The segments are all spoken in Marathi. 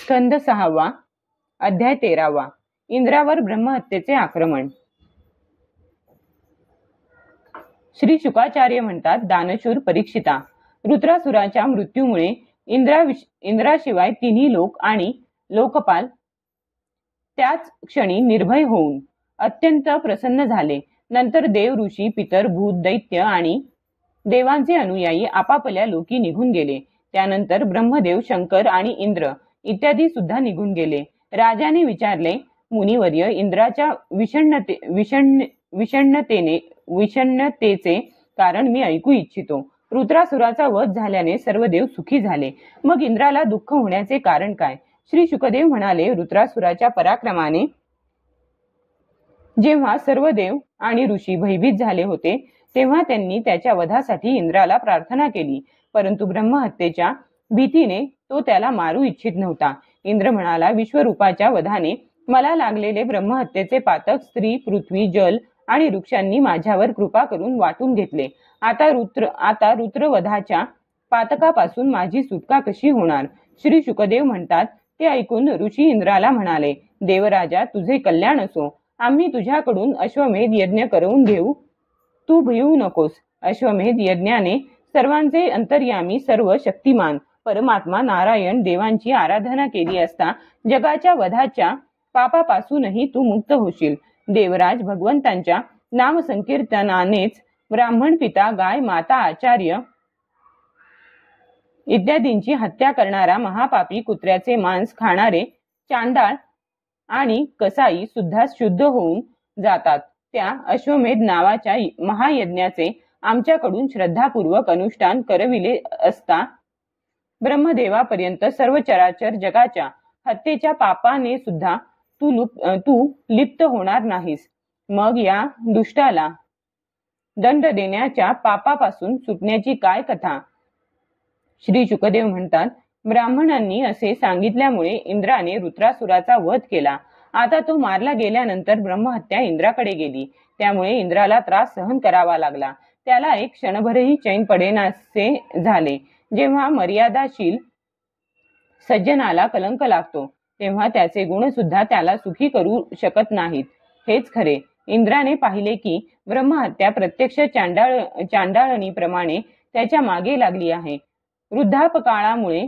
स्कंद 6 अध्याय 13 इंद्रावर ब्रह्महत्येचे आक्रमण। श्री शुकाचार्य म्हणतात, दानशूर परीक्षिता, रुद्रासुराच्या मृत्यूमुळे इंद्राशिवाय तिन्ही लोक आणि लोकपाल त्याच क्षणी निर्भय होऊन अत्यंत प्रसन्न झाले। नंतर देव, ऋषी, पितर, भूत, दैत्य आणि देवांचे अनुयायी आपापल्या लोकी निघून गेले। त्यानंतर ब्रह्मदेव, शंकर आणि इंद्र इत्यादी सुद्धा निघून गेले। राजाने विचारले, मुनिवर्य, इंद्राच्या विषण्णतेचे कारण मी ऐकू इच्छितो। रुद्रासुराचा वध झाल्याने सर्व देव सुखी झाले, मग इंद्राला दुःख होण्याचे कारण काय? श्री शुकदेव म्हणाले, रुद्रासुराच्या पराक्रमाने जेव्हा सर्व देव आणि ऋषी भयभीत झाले होते, तेव्हा त्यांनी त्याच्या वधासाठी इंद्राला प्रार्थना केली, परंतु ब्रह्महत्येच्या भीतीने तो त्याला मारू इच्छित नव्हता। इंद्र म्हणाला, विश्वरूपाच्या वधाने मला लागलेले ब्रह्महत्येचे पातक स्त्री, पृथ्वी, जल आणि वृक्षांनी माझ्यावर कृपा करून वाटून घेतले। आता रुद्रवधाच्या पातकापासून माझी सुटका कशी होणार? श्री शुकदेव म्हणतात, ते ऐकून ऋषी इंद्राला म्हणाले, देवराजा, तुझे कल्याण असो, आम्ही तुझ्याकडून अश्वमेध यज्ञ करवून घेऊ, तू भिवू नकोस। अश्वमेध यज्ञाने सर्वांचे अंतर्यामी, सर्व शक्तिमान परमात्मा नारायण देवांची आराधना केली असता जगाच्या वधाच्या पापापासूनही तू मुक्त होशील। देवराज, भगवंतांच्या नामसंकीर्तनानेच ब्राह्मण, पिता, गाय, माता, आचार्य इत्यादींची हत्या करणारा महापापी, कुत्र्याचे मांस खाणारे चांडाळ आणि कसाई सुद्धा शुद्ध होऊन जातात। त्या अश्वमेध नावाच्या महायज्ञाचे आमच्याकडून श्रद्धापूर्वक अनुष्ठान करविले असता ब्रह्मदेवापर्यंत सर्व चराचर जगाच्या हत्येच्या पापाने सुद्धा तू लिप्त होणार नाहीस। मग या दुष्टाला दंड देण्याच्या पापापासून सुटण्याची काय कथा? श्री शुकदेव म्हणतात, ब्राह्मणांनी असे सांगितल्यामुळे इंद्राने रुद्रासुराचा वध केला। आता तो मारला गेल्यानंतर ब्रह्महत्या इंद्राकडे गेली, त्यामुळे इंद्राला त्रास सहन करावा लागला। त्याला एक क्षणभरही चैन पडेनासे झाले। जेव्हा मर्यादाशील सज्जनाला कलंक लागतो, तेव्हा त्याचे गुण सुद्धा त्याला सुखी करू शकत नाहीत। हेच खरे। इंद्राने पाहिले की ब्रह्महत्या प्रत्यक्ष चांडाळणीप्रमाणे त्याच्या मागे लागली आहे। वृद्धापकाळामुळे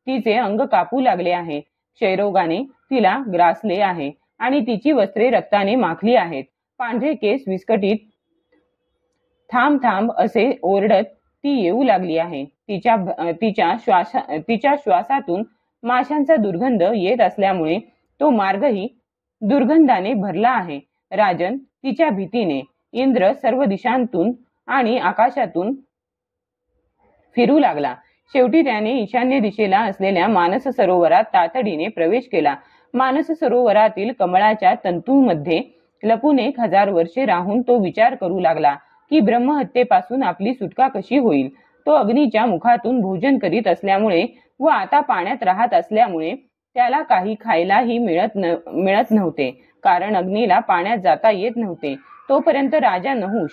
तिचे अंग कापू लागले आहे, क्षयरोगाने तिला ग्रासले आहे आणि तिची वस्त्रे रक्ताने माखली आहेत। पांढरे केस विस्कटीत थांब थांब असे ओरडत ती येऊ लागली आहे। तिच्या श्वासातून माशांचा दुर्गंध येत असल्यामुळे तो मार्गही दुर्गंधाने भरला आहे। राजन, तिच्या भीतीने इंद्र सर्व दिशांतून आणि आकाशातून फिरू लागला। शेवटी त्याने ईशान्य दिशेला असलेल्या मानस सरोवरात तातडीने प्रवेश केला। मानस सरोवरातील कमळाच्या तंतूमध्ये लपून 1000 वर्षे राहून तो विचार करू लागला की ब्रह्महत्येपासून आपली सुटका कशी होईल। तो अग्नीच्या मुखातून भोजन करीत असल्यामुळे व आता पाण्यात राहत असल्यामुळे त्याला काही खायलाही मिळत नव्हते, कारण अग्नीला पाण्यात जाता येत नव्हते। तोपर्यंत राजा नहुष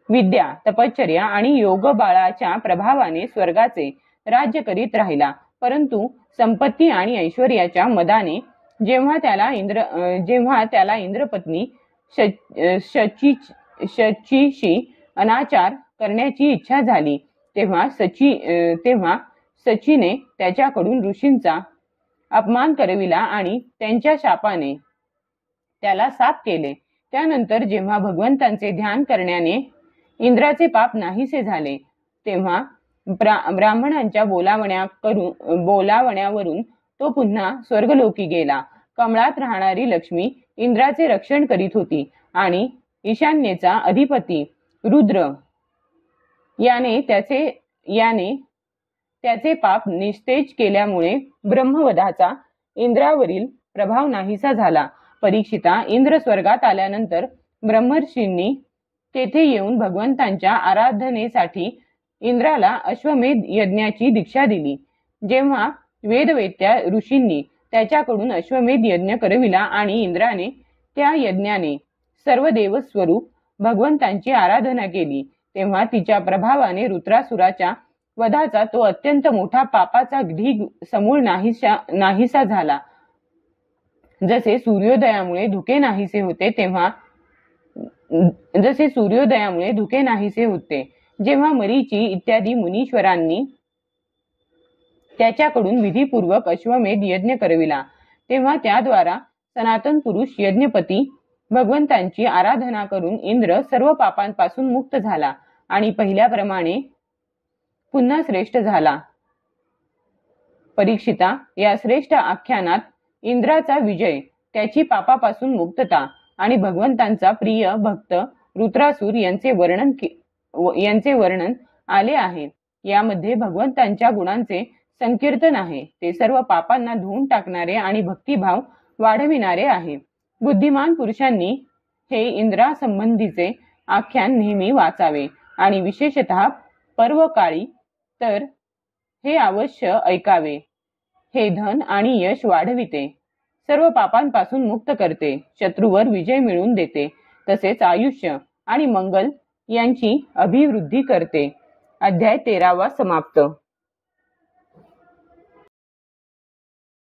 विद्या, तपश्चर्या आणि योगबळाच्या प्रभावाने स्वर्गाचे राज्य करीत राहिला, परंतु संपत्ती आणि ऐश्वर्याच्या मदाने जेव्हा त्याला इंद्रपत्नी शचीशी अनाचार करण्याची इच्छा झाली, तेव्हा शचीने त्याच्याकडून ऋषींचा अपमान करविला आणि त्यांच्या शापाने त्याला साप केले। त्यानंतर जेव्हा भगवंतांचे ध्यान करण्याने इंद्राचे पाप नाहीसे झाले, तेव्हा ब्राह्मणांच्या बोलावण्यावरून तो पुन्हा स्वर्गलोकी गेला। कमळात राहणारी लक्ष्मी इंद्राचे रक्षण करीत होती आणि ईशान्येचा अधिपती रुद्र याने त्याचे पाप निस्तेज केल्यामुळे ब्रह्मवधाचा इंद्रावरील प्रभाव नाहीसा झाला। परीक्षिता, इंद्र स्वर्गात आल्यानंतर ब्रह्मर्षींनी तेथे येऊन भगवंतांच्या आराधनेसाठी इंद्राला अश्वमेध यज्ञाची दीक्षा दिली। जेव्हा वेदवेत्या ऋषींनी त्याच्याकडून अश्वमेध यज्ञ करविला आणि इंद्राने त्या यज्ञाने सर्व देवस्वरूप भगवंतांची आराधना केली, तेव्हा तिच्या प्रभावाने रुद्रासुराच्या वधाचा तो अत्यंत मोठा पापाचा ढीग समूळ नाहीसा झाला. जसे सूर्योदयामुळे धुके नाहीसे होते जेव्हा मरीची इत्यादी मुनीश्वरांनी त्याच्याकडून विधीपूर्वक अश्वमेध यज्ञ करविला, तेव्हा त्याद्वारा सनातन पुरुष यज्ञपती भगवंतांची आराधना करून इंद्र सर्व पापांपासून मुक्त झाला आणि पहिल्याप्रमाणे पुन्हा श्रेष्ठ झाला. परीक्षिता, या श्रेष्ठ आख्यानात इंद्राचा विजय, त्याची पापापासून मुक्तता आणि भगवंतांचा प्रिय भक्त रुद्रासूर यांचे वर्णन आले आहे. यामध्ये भगवंतांच्या गुणांचे संकीर्तन आहे. ते सर्व पापांना धुवून टाकणारे आणि भक्तिभाव वाढविणारे आहे. बुद्धिमान पुरुषांनी हे इंद्रासंबंधीचे आख्यान नेहमी वाचावे आणि विशेषतः पर्वकाळी तर हे अवश्य ऐकावे. हे धन आणि यश वाढविते, सर्व पापांपासून मुक्त करते, शत्रूवर विजय मिळवून देते, तसेच आयुष्य आणि मंगल यांची अभिवृद्धी करते. अध्याय 13 समाप्त.